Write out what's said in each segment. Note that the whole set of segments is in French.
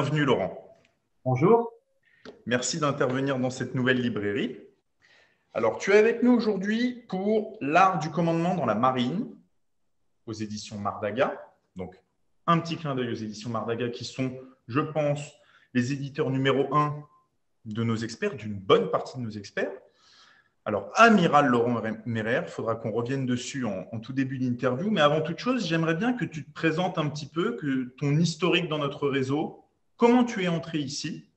Bienvenue Laurent. Bonjour. Merci d'intervenir dans cette nouvelle librairie. Alors, tu es avec nous aujourd'hui pour L'art du commandement dans la marine aux éditions Mardaga. Donc, un petit clin d'œil aux éditions Mardaga qui sont, je pense, les éditeurs numéro 1 de nos experts, d'une bonne partie de nos experts. Alors, Amiral Laurent Merer, il faudra qu'on revienne dessus en tout début d'interview. Mais avant toute chose, j'aimerais bien que tu te présentes un petit peu, que ton historique dans notre réseau, comment tu es entré ici,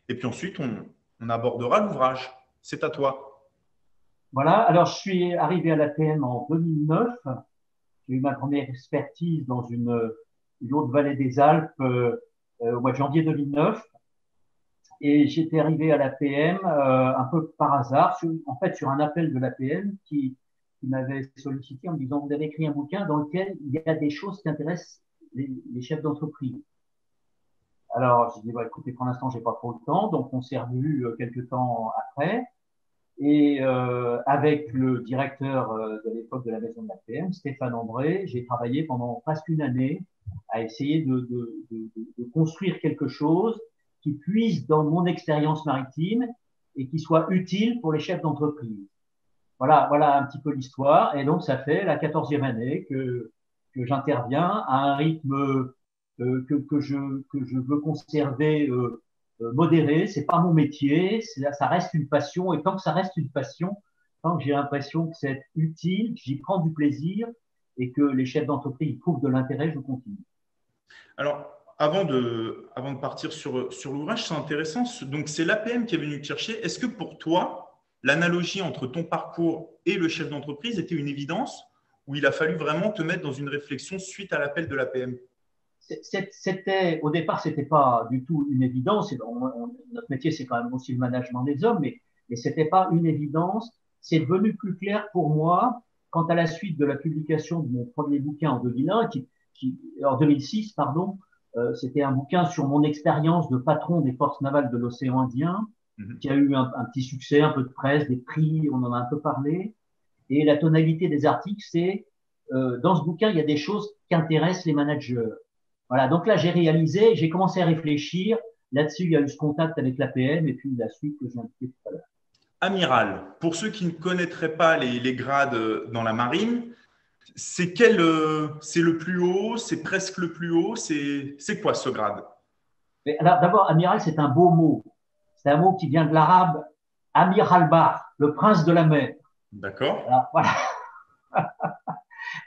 et puis ensuite, on abordera l'ouvrage. C'est à toi. Voilà, alors je suis arrivé à l'APM en 2009. J'ai eu ma première expertise dans une autre vallée des Alpes au mois de janvier 2009. Et j'étais arrivé à l'APM un peu par hasard, sur un appel de l'APM qui m'avait sollicité en me disant, vous avez écrit un bouquin dans lequel il y a des choses qui intéressent les chefs d'entreprise. Alors, j'ai dit, bah, écoutez, pour l'instant, j'ai pas trop le temps, donc on s'est revu quelques temps après. Et avec le directeur de l'époque de la maison de l'APM, Stéphane André, j'ai travaillé pendant presque une année à essayer de construire quelque chose qui puise dans mon expérience maritime et qui soit utile pour les chefs d'entreprise. Voilà un petit peu l'histoire. Et donc, ça fait la 14e année que j'interviens à un rythme que je veux conserver modéré. C'est pas mon métier, ça reste une passion. Et tant que ça reste une passion, tant que j'ai l'impression que c'est utile, que j'y prends du plaisir et que les chefs d'entreprise trouvent de l'intérêt, je continue. Alors, avant de partir sur l'ouvrage, c'est intéressant. Donc, c'est l'APM qui est venu te chercher. Est-ce que pour toi, l'analogie entre ton parcours et le chef d'entreprise était une évidence ou il a fallu vraiment te mettre dans une réflexion suite à l'appel de l'APM? Au départ, c'était pas du tout une évidence. Notre métier, c'est quand même aussi le management des hommes, mais c'était pas une évidence. C'est devenu plus clair pour moi quand, à la suite de la publication de mon premier bouquin en 2001, en 2006, pardon, c'était un bouquin sur mon expérience de patron des forces navales de l'océan Indien, qui a eu un petit succès, un peu de presse, des prix, on en a un peu parlé. Et la tonalité des articles, c'est dans ce bouquin, il y a des choses qui intéressent les managers. Voilà, donc là, j'ai commencé à réfléchir. Là-dessus, il y a eu ce contact avec l'APM et puis la suite que j'ai indiqué tout à l'heure. Amiral, pour ceux qui ne connaîtraient pas les grades dans la marine, c'est le plus haut, c'est presque le plus haut, c'est quoi ce grade? Mais alors, d'abord, amiral, c'est un beau mot. C'est un mot qui vient de l'arabe Amir al-Bahr, le prince de la mer. D'accord. Alors, voilà.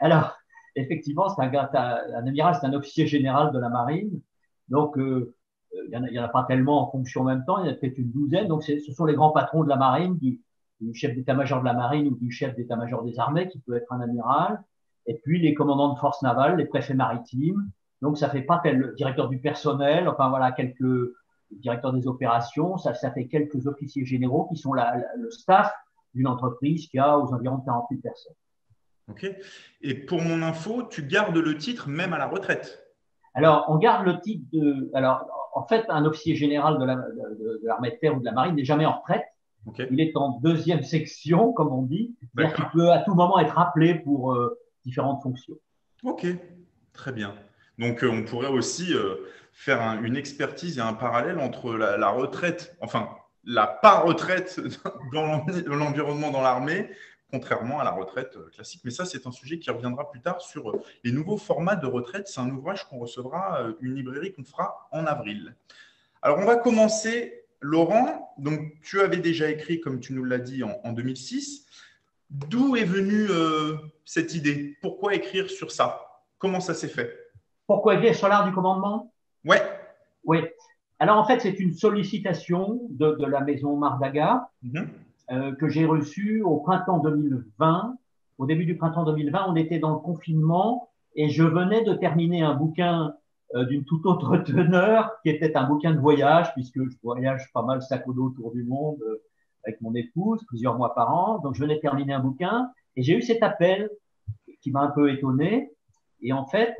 Alors, effectivement, un amiral, c'est un officier général de la marine. Donc, il y en a pas tellement en fonction en même temps, il y en a peut-être une douzaine. Donc, ce sont les grands patrons de la marine, du chef d'état-major de la marine ou du chef d'état-major des armées, qui peut être un amiral. Et puis, les commandants de forces navales, les préfets maritimes. Donc, ça fait pas le directeur du personnel, enfin voilà, quelques directeurs des opérations. Ça fait quelques officiers généraux qui sont le staff d'une entreprise qui a aux environs de 40 000 personnes. Ok. Et pour mon info, tu gardes le titre même à la retraite. Alors, on garde le titre de. Alors, en fait, un officier général de l'armée de terre ou de la marine n'est jamais en retraite. Okay. Il est en deuxième section, comme on dit. C'est-à-dire qu'il peut à tout moment être appelé pour différentes fonctions. Ok, très bien. Donc, on pourrait aussi faire une expertise et un parallèle entre la retraite, enfin, la pas retraite dans l'environnement dans l'armée, contrairement à la retraite classique. Mais ça, c'est un sujet qui reviendra plus tard sur les nouveaux formats de retraite. C'est un ouvrage qu'on recevra, une librairie qu'on fera en avril. Alors, on va commencer, Laurent. Donc, tu avais déjà écrit, comme tu nous l'as dit, en 2006. D'où est venue cette idée? Pourquoi écrire sur ça? Comment ça s'est fait? Pourquoi écrire sur l'art du commandement? Ouais. Oui. Alors, en fait, c'est une sollicitation de la maison Mardaga que j'ai reçue au printemps 2020. Au début du printemps 2020, on était dans le confinement et je venais de terminer un bouquin d'une toute autre teneur, qui était un bouquin de voyage, puisque je voyage pas mal sac au dos autour du monde avec mon épouse, plusieurs mois par an. Donc, je venais de terminer un bouquin et j'ai eu cet appel qui m'a un peu étonné. Et en fait,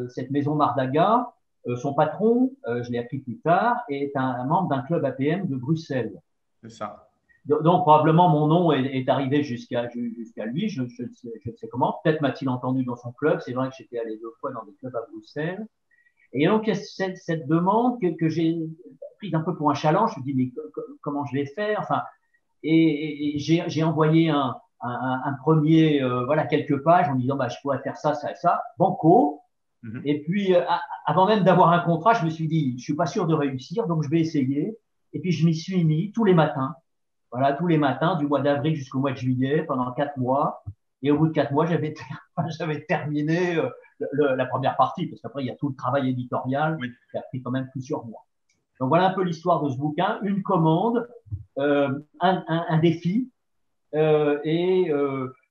cette maison Mardaga, son patron, je l'ai appris plus tard, est un membre d'un club APM de Bruxelles. C'est ça. Donc, probablement, mon nom est arrivé jusqu'à lui, je ne sais comment. Peut-être m'a-t-il entendu dans son club. C'est vrai que j'étais allé 2 fois dans des clubs à Bruxelles. Et donc, il y a cette demande que j'ai prise un peu pour un challenge. Je me dis, mais comment je vais faire? Enfin, et j'ai envoyé un premier, voilà, quelques pages en disant, bah, je pourrais faire ça, ça et ça, banco. Mhm. Et puis, avant même d'avoir un contrat, je me suis dit, je suis pas sûr de réussir, donc je vais essayer. Et puis, je m'y suis mis tous les matins. Voilà, tous les matins, du mois d'avril jusqu'au mois de juillet, pendant 4 mois. Et au bout de 4 mois, j'avais terminé la première partie, parce qu'après, il y a tout le travail éditorial Oui. qui a pris quand même plusieurs mois. Donc, voilà un peu l'histoire de ce bouquin. Une commande, un défi, et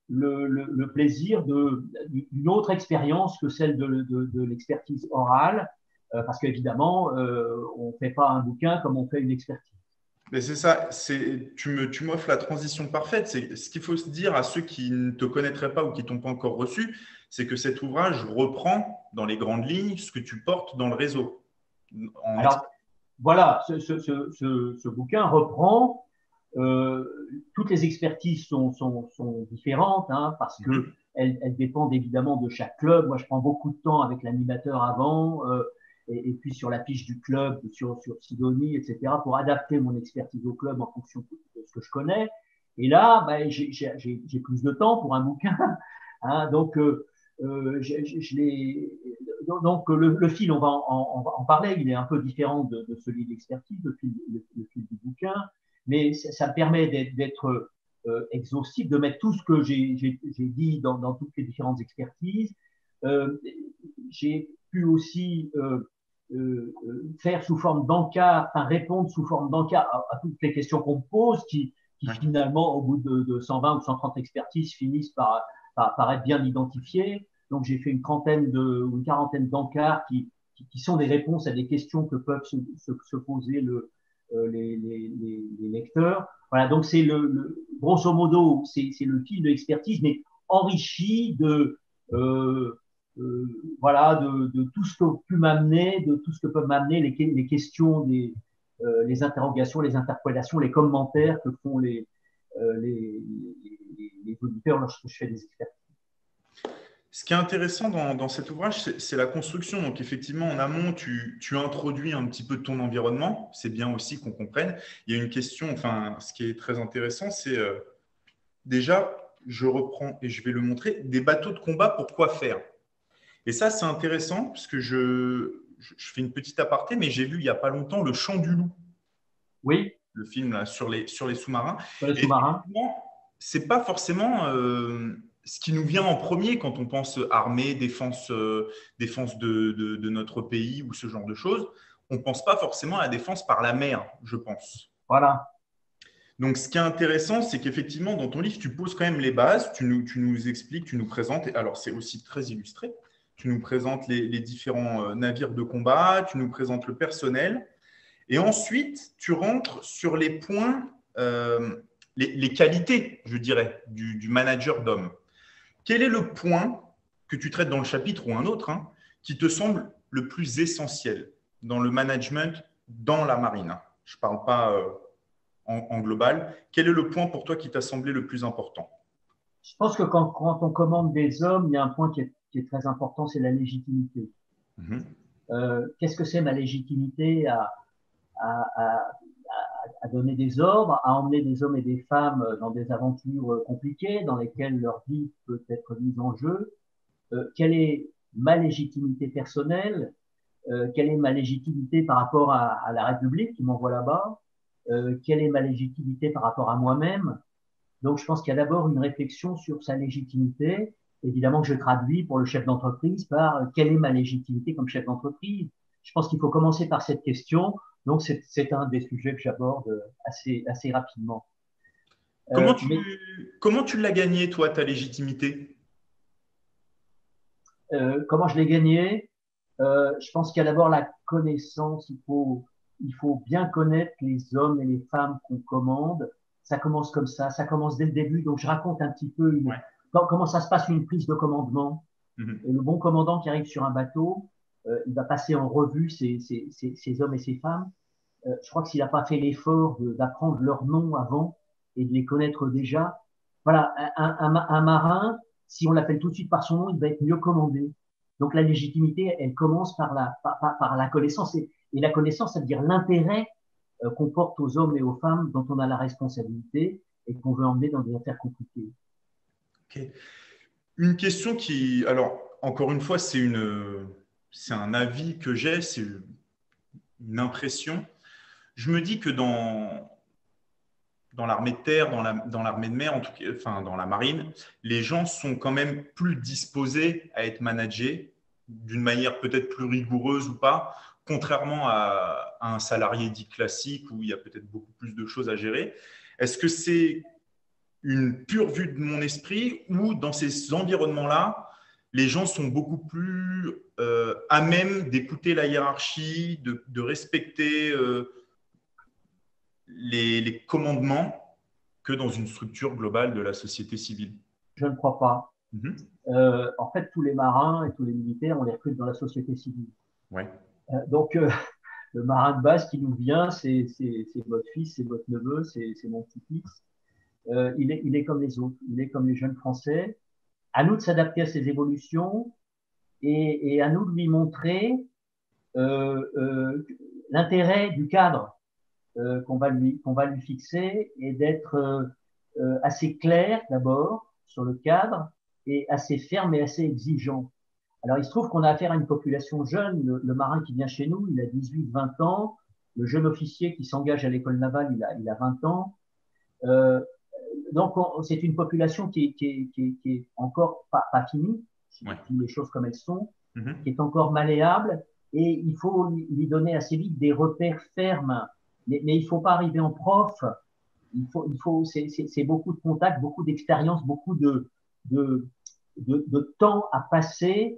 le plaisir d'une autre expérience que celle de l'expertise orale, parce qu'évidemment, on ne fait pas un bouquin comme on fait une expertise. Mais c'est ça, tu m'offres la transition parfaite. C'est ce qu'il faut se dire à ceux qui ne te connaîtraient pas ou qui t'ont pas encore reçu, c'est que cet ouvrage reprend dans les grandes lignes ce que tu portes dans le réseau. En Alors, voilà, ce bouquin reprend, euh, toutes les expertises sont différentes, hein, parce que Mhm. elles dépendent évidemment de chaque club. Moi, je prends beaucoup de temps avec l'animateur avant, et puis sur la fiche du club, sur Sidonie, etc., pour adapter mon expertise au club en fonction de ce que je connais. Et là, ben, j'ai plus de temps pour un bouquin, hein, donc je l'ai. Donc le fil, on va en parler, il est un peu différent de celui de l'expertise, le fil du bouquin, mais ça me permet d'être exhaustif, de mettre tout ce que j'ai dit dans toutes les différentes expertises. Euh, j'ai pu aussi faire sous forme d'encart, enfin répondre sous forme d'encart à toutes les questions qu'on me pose, qui Ouais. finalement, au bout de 120 ou 130 expertises, finissent par être bien identifiées. Donc j'ai fait une trentaine ou une quarantaine d'encarts qui sont des réponses à des questions que peuvent se poser les lecteurs. Voilà, donc c'est grosso modo, c'est le fil de l'expertise, mais enrichi euh, euh, voilà, de tout ce que pu m'amener, de tout ce que peuvent m'amener les questions, les interrogations, les interpellations, les commentaires que font les auditeurs lorsque je fais des expertises. Ce qui est intéressant dans cet ouvrage, c'est la construction. Donc, effectivement, en amont, tu introduis un petit peu de ton environnement. C'est bien aussi qu'on comprenne. Il y a une question, enfin, ce qui est très intéressant, c'est déjà, je reprends et je vais le montrer, des bateaux de combat pour quoi faire. Et ça, c'est intéressant parce que je fais une petite aparté, mais j'ai vu il n'y a pas longtemps Le Chant du Loup, Oui, le film là, sur les sous-marins. sur les Et sous-marins. effectivement, c'est pas forcément ce qui nous vient en premier quand on pense armée, défense, défense de notre pays ou ce genre de choses. On ne pense pas forcément à la défense par la mer, je pense. Voilà. Donc, ce qui est intéressant, c'est qu'effectivement, dans ton livre, tu poses quand même les bases, tu nous expliques, tu nous présentes. Alors, c'est aussi très illustré. Tu nous présentes les différents navires de combat, tu nous présentes le personnel. Et ensuite, tu rentres sur les points, les qualités, je dirais, du manager d'homme. Quel est le point que tu traites dans le chapitre ou un autre, hein, qui te semble le plus essentiel dans le management dans la marine? Je ne parle pas en global. Quel est le point pour toi qui t'a semblé le plus important? Je pense que quand on commande des hommes, il y a un point qui est très important, c'est la légitimité. Mhm. Qu'est-ce que c'est ma légitimité à, à, à donner des ordres, à emmener des hommes et des femmes dans des aventures compliquées, dans lesquelles leur vie peut être mise en jeu? Quelle est ma légitimité personnelle? Quelle est ma légitimité par rapport à la République qui m'envoie là-bas? Quelle est ma légitimité par rapport à moi-même? Donc, je pense qu'il y a d'abord une réflexion sur sa légitimité. Évidemment que je traduis pour le chef d'entreprise par quelle est ma légitimité comme chef d'entreprise. Je pense qu'il faut commencer par cette question. Donc, c'est un des sujets que j'aborde assez rapidement. Comment Mais comment tu l'as gagné, toi, ta légitimité? comment je l'ai gagné? Je pense qu'il y a d'abord la connaissance. Il faut bien connaître les hommes et les femmes qu'on commande. Ça commence comme ça commence dès le début. Donc, je raconte un petit peu Ouais. comment ça se passe une prise de commandement. Mhm. Et le bon commandant qui arrive sur un bateau, il va passer en revue ces hommes et ces femmes. Je crois que s'il n'a pas fait l'effort d'apprendre leurs noms avant et de les connaître déjà, voilà, un marin, si on l'appelle tout de suite par son nom, il va être mieux commandé. Donc la légitimité, elle commence par la connaissance. Et la connaissance, c'est-à-dire l'intérêt qu'on porte aux hommes et aux femmes dont on a la responsabilité et qu'on veut emmener dans des affaires compliquées. Ok. Une question qui, alors, encore une fois, c'est un avis que j'ai, c'est une impression. Je me dis que dans l'armée de terre, dans l'armée de mer, en tout cas, enfin dans la marine, les gens sont quand même plus disposés à être managés d'une manière peut-être plus rigoureuse ou pas, contrairement à un salarié dit classique où il y a peut-être beaucoup plus de choses à gérer. Est-ce que c'est une pure vue de mon esprit ou dans ces environnements-là, les gens sont beaucoup plus à même d'écouter la hiérarchie, de respecter les commandements que dans une structure globale de la société civile? Je ne crois pas. Mhm. En fait, tous les marins et tous les militaires, on les recrute dans la société civile. Ouais. Donc, le marin de base qui nous vient, c'est votre fils, c'est votre neveu, c'est mon petit-fils. Il est comme les autres, il est comme les jeunes Français. À nous de s'adapter à ces évolutions et à nous de lui montrer l'intérêt du cadre qu'on va lui fixer et d'être assez clair d'abord sur le cadre et assez ferme et assez exigeant. Alors, il se trouve qu'on a affaire à une population jeune. Le marin qui vient chez nous, il a 18-20 ans. Le jeune officier qui s'engage à l'école navale, il a 20 ans. Euh, donc, c'est une population qui est encore pas finie, si Ouais. je dis les choses comme elles sont, Mhm. qui est encore malléable, et il faut lui donner assez vite des repères fermes. Mais il ne faut pas arriver en prof. C'est beaucoup de contacts, beaucoup d'expérience, beaucoup de, de temps à passer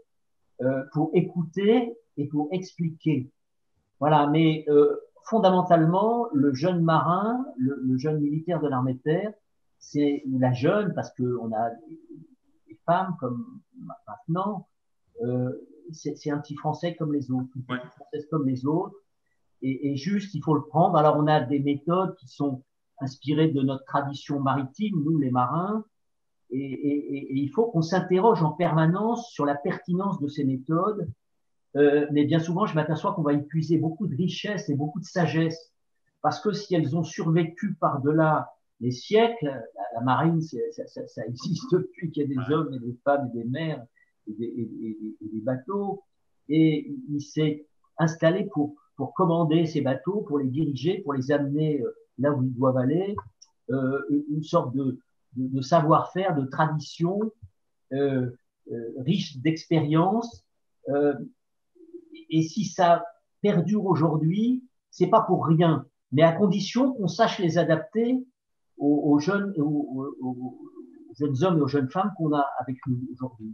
pour écouter et pour expliquer. Voilà, mais fondamentalement, le jeune marin, le jeune militaire de l'armée de terre, c'est la jeune, parce qu'on a des femmes comme maintenant, euh, c'est un petit Français comme les autres, une Ouais. petite Française comme les autres, et juste, il faut le prendre. Alors, on a des méthodes qui sont inspirées de notre tradition maritime, nous les marins, et il faut qu'on s'interroge en permanence sur la pertinence de ces méthodes mais bien souvent, je m'aperçois qu'on va y puiser beaucoup de richesse et beaucoup de sagesse. Parce que si elles ont survécu par-delà les siècles, la marine, ça existe depuis qu'il y a des hommes et des femmes et des mers et des bateaux. Et il s'est installé commander ces bateaux, pour les diriger, pour les amener là où ils doivent aller, une sorte de savoir-faire, de tradition euh, riche d'expérience. Euh, et si ça perdure aujourd'hui, c'est pas pour rien, mais à condition qu'on sache les adapter aux jeunes hommes et aux jeunes femmes qu'on a avec nous aujourd'hui.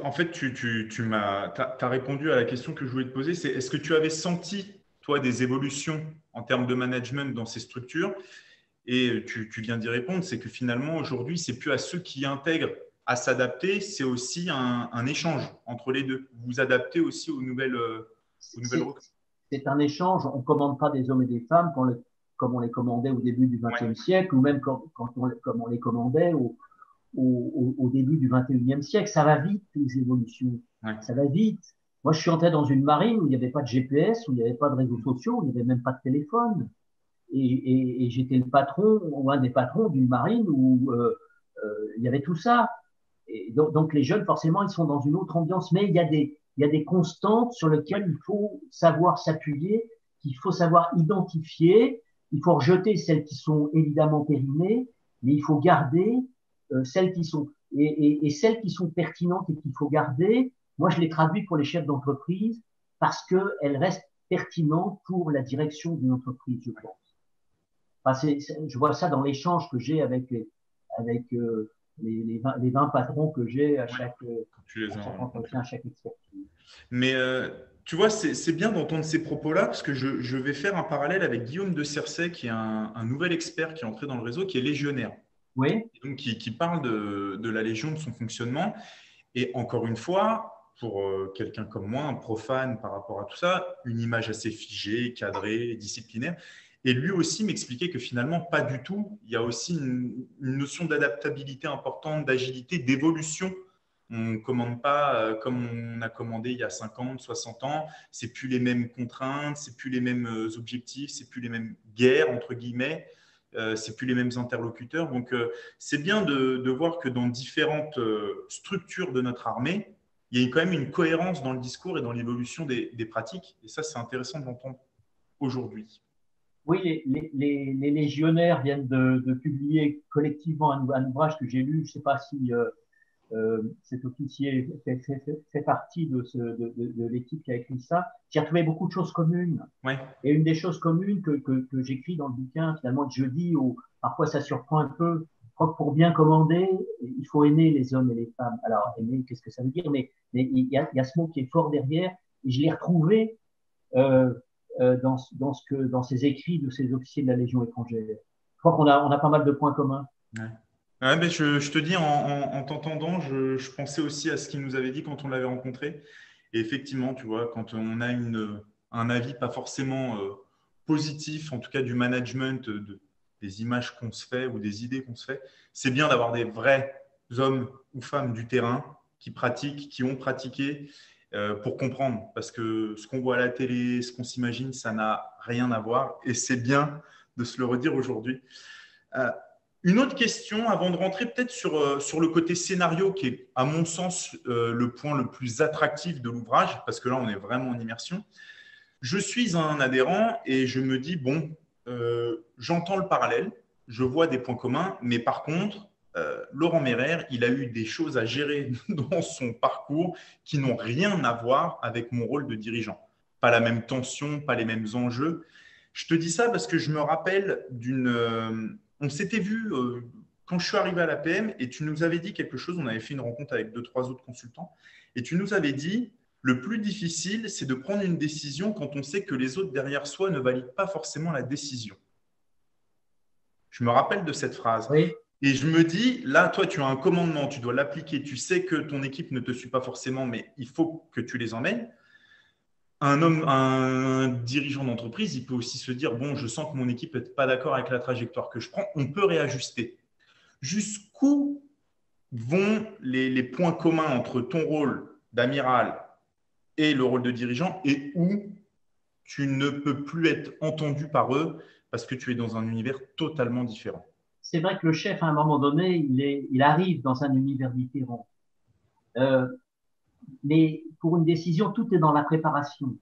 En fait, t'as répondu à la question que je voulais te poser. C'est est-ce que tu avais senti, toi, des évolutions en termes de management dans ces structures? Et tu viens d'y répondre, c'est que finalement, aujourd'hui, c'est plus à ceux qui intègrent à s'adapter, c'est aussi un échange entre les deux. Vous vous adaptez aussi aux nouvelles C'est recrues. un échange. On ne commande pas des hommes et des femmes comme on les commandait au début du Ouais. XXe siècle ou même comme on les commandait au début du XXIe siècle. Ça va vite, les évolutions. Ouais. Ça va vite. Moi, je suis entré dans une marine où il n'y avait pas de GPS, où il n'y avait pas de réseaux sociaux, où il n'y avait même pas de téléphone. Et j'étais le patron, ou un des patrons d'une marine où il y avait tout ça. Et donc, les jeunes, forcément, ils sont dans une autre ambiance, mais il y a des constantes sur lesquelles il faut savoir s'appuyer, qu'il faut savoir identifier. Il faut rejeter celles qui sont évidemment périmées, mais il faut garder celles qui sont et celles qui sont pertinentes et qu'il faut garder. Moi, je les traduis pour les chefs d'entreprise parce qu'elles restent pertinentes pour la direction d'une entreprise, je pense. Enfin, je vois ça dans l'échange que j'ai avec les 20 patrons que j'ai Ouais. Quand tu les à as chaque rencontrés. entretien, à chaque expertise. Mais tu vois, c'est bien d'entendre ces propos-là parce que je vais faire un parallèle avec Guillaume de Cersei, qui est un nouvel expert qui est entré dans le réseau, qui est légionnaire. Oui, Et donc, qui parle de la Légion, de son fonctionnement. Et encore une fois, pour quelqu'un comme moi, un profane par rapport à tout ça, une image assez figée, cadrée, disciplinaire. Et lui aussi m'expliquait que finalement, pas du tout. Il y a aussi une notion d'adaptabilité importante, d'agilité, d'évolution On ne commande pas comme on a commandé il y a 50, 60 ans. C'est plus les mêmes contraintes, c'est plus les mêmes objectifs, c'est plus les mêmes guerres, entre guillemets. C'est plus les mêmes interlocuteurs. Donc, c'est bien de voir que dans différentes structures de notre armée, il y a quand même une cohérence dans le discours et dans l'évolution des pratiques. Et ça, c'est intéressant de l'entendre aujourd'hui. Oui, les légionnaires viennent de publier collectivement un ouvrage que j'ai lu. Je ne sais pas si cet officier fait partie de l'équipe qui a écrit ça. J'ai retrouvé beaucoup de choses communes. Ouais. Et une des choses communes que j'écris dans le bouquin, finalement, je dis, où parfois ça surprend un peu, je crois que pour bien commander, il faut aimer les hommes et les femmes. Alors, aimer, qu'est-ce que ça veut dire? Mais il y a ce mot qui est fort derrière, et je l'ai retrouvé euh, dans ces écrits de ces officiers de la Légion étrangère. Je crois qu'on a pas mal de points communs. Ouais. Ouais, mais je te dis, en t'entendant, je pensais aussi à ce qu'il nous avait dit quand on l'avait rencontré. Et effectivement, tu vois, quand on a un avis pas forcément positif, en tout cas du management, des images qu'on se fait ou des idées qu'on se fait, c'est bien d'avoir des vrais hommes ou femmes du terrain qui pratiquent, qui ont pratiqué pour comprendre. Parce que ce qu'on voit à la télé, ce qu'on s'imagine, ça n'a rien à voir. Et c'est bien de se le redire aujourd'hui. Euh, une autre question avant de rentrer peut-être sur le côté scénario qui est, à mon sens, le point le plus attractif de l'ouvrage, parce que là, on est vraiment en immersion. Je suis un adhérent et je me dis, bon, j'entends le parallèle, je vois des points communs, mais par contre, Laurent Mérère, il a eu des choses à gérer dans son parcours qui n'ont rien à voir avec mon rôle de dirigeant. Pas la même tension, pas les mêmes enjeux. Je te dis ça parce que je me rappelle on s'était vu quand je suis arrivé à la PM et tu nous avais dit quelque chose. On avait fait une rencontre avec deux, trois autres consultants et tu nous avais dit le plus difficile, c'est de prendre une décision quand on sait que les autres derrière soi ne valident pas forcément la décision. Je me rappelle de cette phrase. Oui, Et je me dis, là, toi, tu as un commandement, tu dois l'appliquer. Tu sais que ton équipe ne te suit pas forcément, mais il faut que tu les emmènes. Un dirigeant d'entreprise, il peut aussi se dire, bon, je sens que mon équipe n'est pas d'accord avec la trajectoire que je prends, on peut réajuster. Jusqu'où vont les points communs entre ton rôle d'amiral et le rôle de dirigeant et où tu ne peux plus être entendu par eux parce que tu es dans un univers totalement différent. c'est vrai que le chef, à un moment donné, il arrive dans un univers différent. Euh, mais pour une décision, tout est dans la préparation.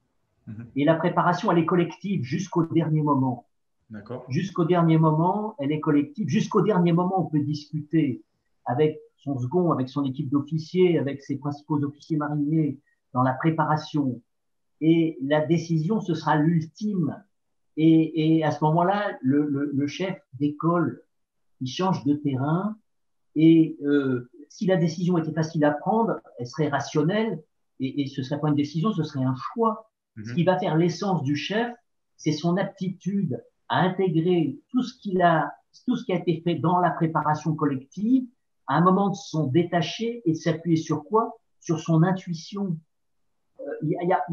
Mhm. Et la préparation, elle est collective jusqu'au dernier moment. D'accord. Jusqu'au dernier moment, elle est collective. Jusqu'au dernier moment, on peut discuter avec son second, avec son équipe d'officiers, avec ses principaux officiers mariniers dans la préparation. Et la décision, ce sera l'ultime. Et à ce moment-là, le chef décolle, il change de terrain. Et si la décision était facile à prendre, elle serait rationnelle. Et ce ne serait pas une décision, ce serait un choix. Ce qui Mhm. va faire l'essence du chef, c'est son aptitude à intégrer tout ce qui a été fait dans la préparation collective, à un moment de s'en détacher et de s'appuyer sur quoi? Sur son intuition. Il y a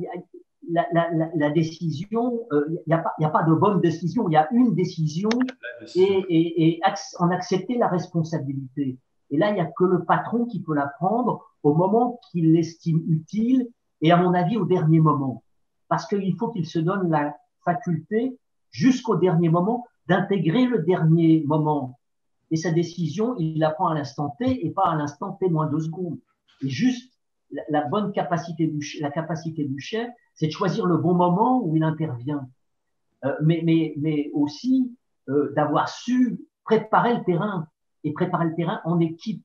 la décision, il y a pas de bonne décision, il y a une décision La décision. et en accepter la responsabilité. Et là, il n'y a que le patron qui peut la prendre au moment qu'il l'estime utile et à mon avis au dernier moment. Parce qu'il faut qu'il se donne la faculté jusqu'au dernier moment d'intégrer le dernier moment. Et sa décision, il la prend à l'instant T et pas à l'instant T moins 2 secondes. Et juste la bonne capacité la capacité du chef, c'est de choisir le bon moment où il intervient. Mais aussi d'avoir su préparer le terrain et préparer le terrain en équipe.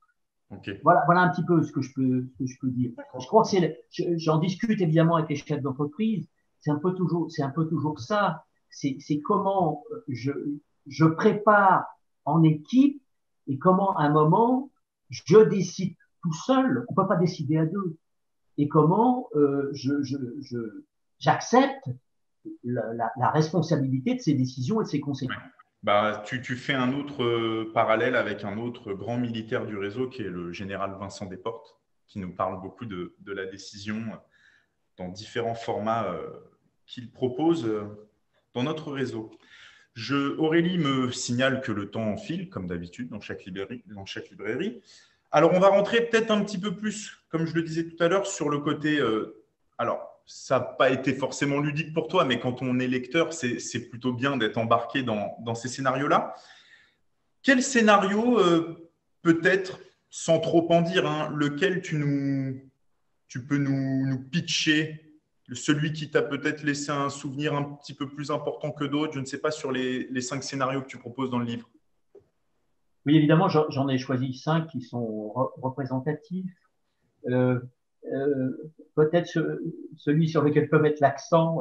Ok. Voilà un petit peu ce que je peux dire. Je crois que j'en discute évidemment avec les chefs d'entreprise. C'est un peu toujours ça. C'est comment je prépare en équipe et comment à un moment je décide tout seul. On peut pas décider à deux. Et comment j'accepte la responsabilité de ces décisions et de ces Ouais. conséquences. Bah, tu fais un autre parallèle avec un autre grand militaire du réseau qui est le général Vincent Desportes, qui nous parle beaucoup de la décision dans différents formats qu'il propose dans notre réseau. Aurélie me signale que le temps file, comme d'habitude, dans chaque librairie. Alors, on va rentrer peut-être un petit peu plus, comme je le disais tout à l'heure, sur le côté. Alors, ça n'a pas été forcément ludique pour toi, mais quand on est lecteur, c'est plutôt bien d'être embarqué dans ces scénarios-là. Quel scénario, peut-être, sans trop en dire, hein, lequel tu peux nous pitcher, celui qui t'a peut-être laissé un souvenir un petit peu plus important que d'autres, je ne sais pas, sur les 5 scénarios que tu proposes dans le livre. Oui, évidemment, j'en ai choisi 5 qui sont représentatifs. Euh, Peut-être celui sur lequel peut mettre l'accent,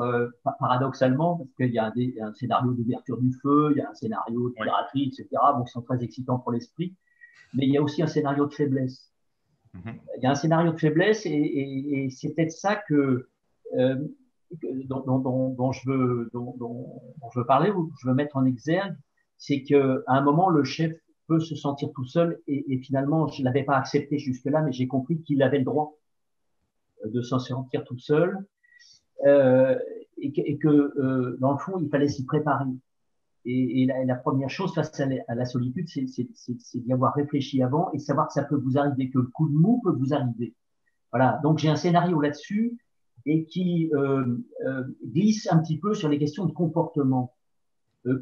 paradoxalement, parce qu'il y a un scénario d'ouverture du feu, il y a un scénario de Oui. piraterie, etc., donc qui sont très excitants pour l'esprit, mais il y a aussi un scénario de faiblesse. Mhm. Il y a un scénario de faiblesse et c'est peut-être ça euh, dont je veux parler ou que je veux mettre en exergue, c'est qu'à un moment, le chef peut se sentir tout seul et finalement, je ne l'avais pas accepté jusque-là, mais j'ai compris qu'il avait le droit de s'en sortir tout seul euh, et que dans le fond, il fallait s'y préparer. Et la première chose face à la solitude, c'est d'y avoir réfléchi avant et savoir que ça peut vous arriver, que le coup de mou peut vous arriver. Voilà, donc j'ai un scénario là-dessus et qui glisse un petit peu sur les questions de comportement.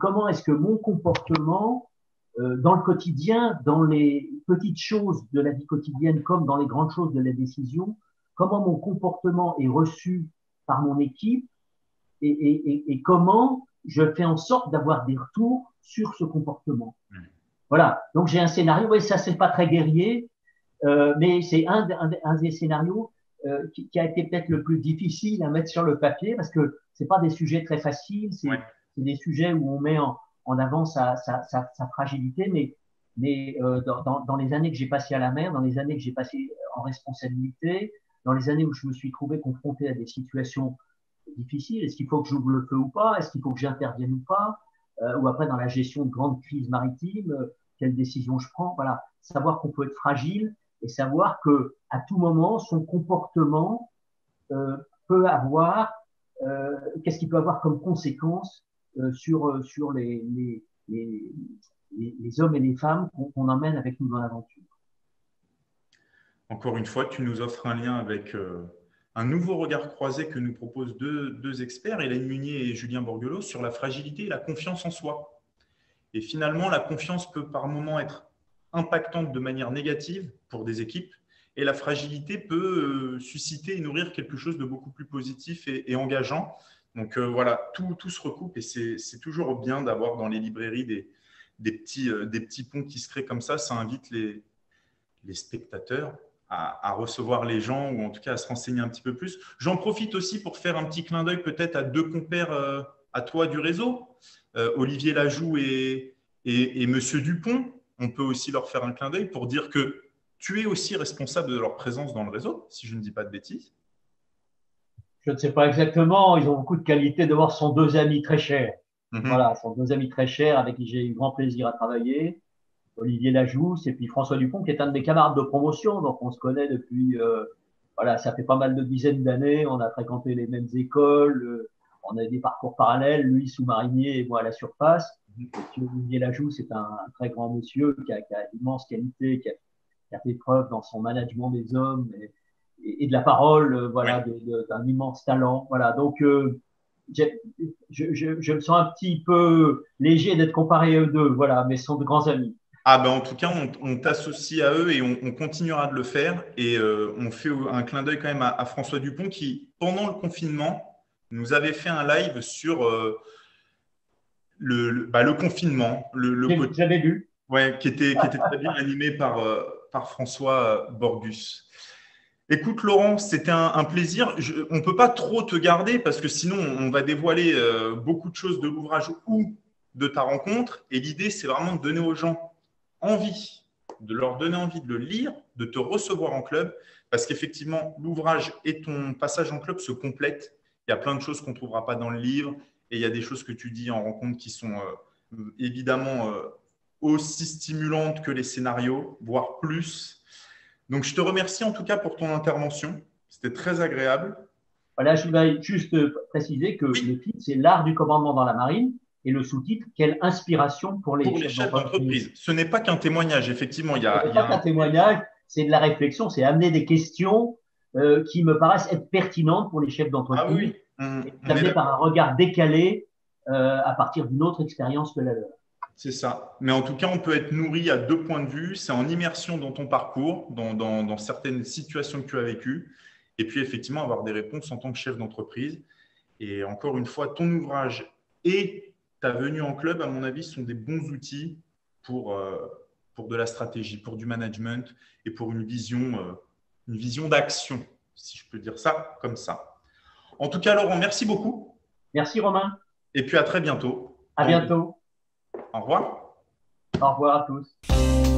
Comment est-ce que mon comportement dans le quotidien, dans les petites choses de la vie quotidienne comme dans les grandes choses de la décision, comment mon comportement est reçu par mon équipe et comment je fais en sorte d'avoir des retours sur ce comportement. Voilà, donc j'ai un scénario, oui, ça c'est pas très guerrier, mais c'est un des scénarios qui a été peut-être le plus difficile à mettre sur le papier parce que c'est pas des sujets très faciles, Ouais. c'est des sujets où on met en avant sa fragilité, mais dans les années que j'ai passées à la mer, dans les années que j'ai passées en responsabilité, dans les années où je me suis trouvé confronté à des situations difficiles, est-ce qu'il faut que j'ouvre le feu ou pas, est-ce qu'il faut que j'intervienne ou pas, ou après dans la gestion de grandes crises maritimes, quelle décision je prends, voilà, savoir qu'on peut être fragile et savoir que à tout moment son comportement euh, peut avoir qu'est-ce qu'il peut avoir comme conséquence sur les hommes et les femmes qu'on emmène avec nous dans l'aventure. Encore une fois, tu nous offres un lien avec un nouveau regard croisé que nous proposent deux experts, Hélène Munier et Julien Borgelot, sur la fragilité et la confiance en soi. Et finalement, la confiance peut par moments être impactante de manière négative pour des équipes, et la fragilité peut susciter et nourrir quelque chose de beaucoup plus positif et engageant. Donc voilà, tout se recoupe et c'est toujours bien d'avoir dans les librairies des petits ponts qui se créent comme ça. Ça invite les spectateurs à recevoir les gens ou en tout cas à se renseigner un petit peu plus. J'en profite aussi pour faire un petit clin d'œil peut-être à 2 compères à toi du réseau, Olivier Lajoux et Monsieur Dupont. On peut aussi leur faire un clin d'œil pour dire que tu es aussi responsable de leur présence dans le réseau, si je ne dis pas de bêtises. Je ne sais pas exactement, ils ont beaucoup de qualités. D'abord, ce sont 2 amis très chers. Voilà, ce sont 2 amis très chers avec qui j'ai eu grand plaisir à travailler. Olivier Lajousse et puis François Dupont, qui est un de mes camarades de promotion. Donc, on se connaît depuis, voilà, ça fait pas mal de dizaines d'années. On a fréquenté les mêmes écoles. On a des parcours parallèles, lui sous-marinier et moi à la surface. Et puis Olivier Lajousse, c'est un très grand monsieur qui a d'immenses qualités, qui a fait preuve dans son management des hommes et de la parole, voilà, d'un immense talent. Voilà, donc je me sens un petit peu léger d'être comparé à eux deux, voilà, mais ce sont de grands amis. Ah ben en tout cas, on t'associe à eux et on continuera de le faire. Et on fait un clin d'œil quand même à François Dupont qui, pendant le confinement, nous avait fait un live sur le confinement, côté, J'avais lu. ouais, qui était très bien animé par François Borgus. Écoute, Laurent, c'était un plaisir. On ne peut pas trop te garder parce que sinon, on va dévoiler beaucoup de choses de l'ouvrage ou de ta rencontre. Et l'idée, c'est vraiment de donner aux gens envie, de leur donner envie de le lire, de te recevoir en club, parce qu'effectivement, l'ouvrage et ton passage en club se complètent. Il y a plein de choses qu'on ne trouvera pas dans le livre, et il y a des choses que tu dis en rencontre qui sont évidemment aussi stimulantes que les scénarios, voire plus. Donc, je te remercie en tout cas pour ton intervention. C'était très agréable. Voilà, je vais juste préciser que le Oui, titre, c'est L'art du commandement dans la marine et le sous-titre, Quelle inspiration pour les pour les chefs chefs d'entreprise. d'entreprise. Ce n'est pas qu'un témoignage, effectivement. Il y Ce a, n'est il y pas a qu'un un... témoignage, c'est de la réflexion, c'est amener des questions qui me paraissent être pertinentes pour les chefs Ah d'entreprise, oui, oui. et On est amener par un d'accord. regard décalé à partir d'une autre expérience que la leur. C'est ça. Mais en tout cas, on peut être nourri à deux points de vue. C'est en immersion dans ton parcours, dans certaines situations que tu as vécues, et puis effectivement avoir des réponses en tant que chef d'entreprise. Et encore une fois, ton ouvrage et ta venue en club, à mon avis, sont des bons outils pour, euh, pour de la stratégie, pour du management et pour une vision d'action, si je peux dire ça comme ça. En tout cas, Laurent, merci beaucoup. Merci Romain, Et puis à très bientôt. à bientôt, Au revoir. au revoir à tous.